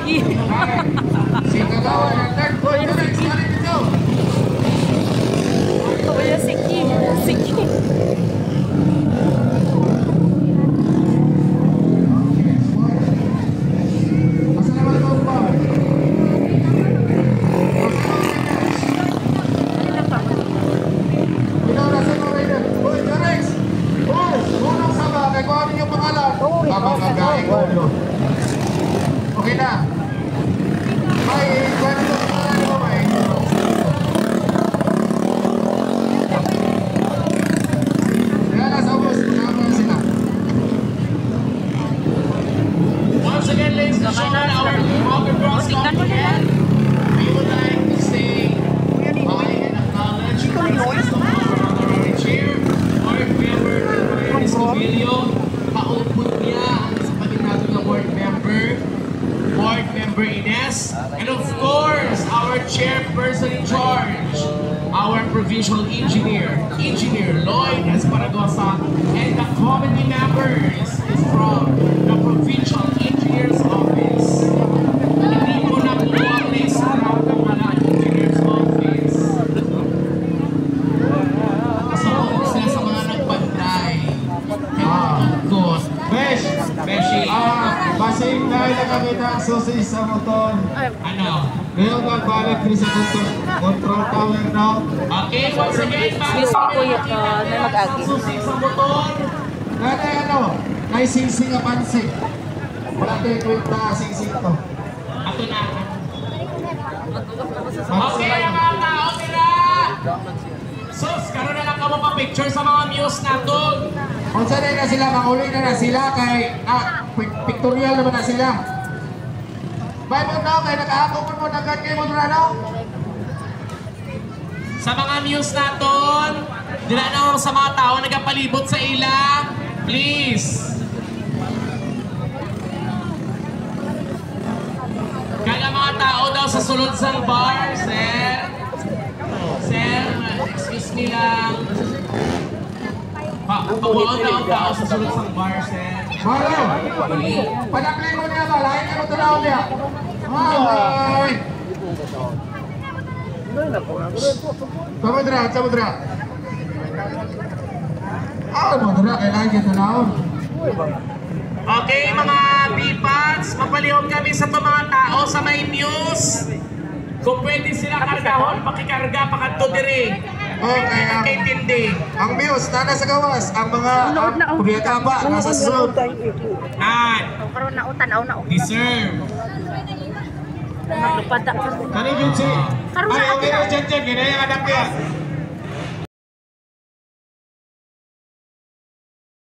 Siki. Si Kagawa ng third boy na rin. Sali dito. Kuya Siki. Siki. Okay na. May kwento mo may. Kaya nasa ubos, magkakaroon sila. Once again, ladies and gentlemen, our Walker Bros Company, we would like to say bye and acknowledge the presence of our honorary chair, board member Luis Cobilio, kaumput niya ang isa pa din natin na board member Ines, and of course, our chairperson in charge, our provincial engineer, Engineer Lloyd Esparagosa, and the committee members is from the Provincial Engineer's Office. Hindi ko na po ang list ng mga Engineer's Office. So, isa sa mga nagbantay. Good. Beshi. Basing dahil nakakita ang susi sa motor. Ano? Ngayon nagbalik rin sa control tower now. Okay, once again, Excuse me, kuya, na mag-agi. susi sa motor. Nanay ano? Kay singsing ang pansik. Wala tayo kwenta singsing to. Ato na. Okay na mga tao, tira! Sus, karoon na lang ka mo pa picture sa mga muse na to. Kung saan na sila, mauli na sila kay pictorial naman na sila. Bye mo na, kay nag-aako mo nagkat kayo mo na no? Sa mga muse na to, dila na sa mga tao nagapalibot sa ila. Please. Kaya mga tao daw sa sulod sa bar, sir. Sir, excuse me lang. Pabuon na ang tao sa sulod sa bar, sir. Maro! Panaklay mo niya ba? Lahat ka mo tanaw niya. Ay! Samudra, samudra. Samudra, kailangan kita tanaw. Okay, mga B-Pads, mapalihog kami sa itong mga tao sa may muse. Kung pwede sila kargahon, pakikarga, pakadto diri. Okay, ang muse, nana sa gawas. Ang mga pagkakaba, nasa sunod. Karoon na tanaw na. Deserve. Maglupad ako. Kani yun si... Ay, okay na dyan dyan. Ginaya yung anak niya.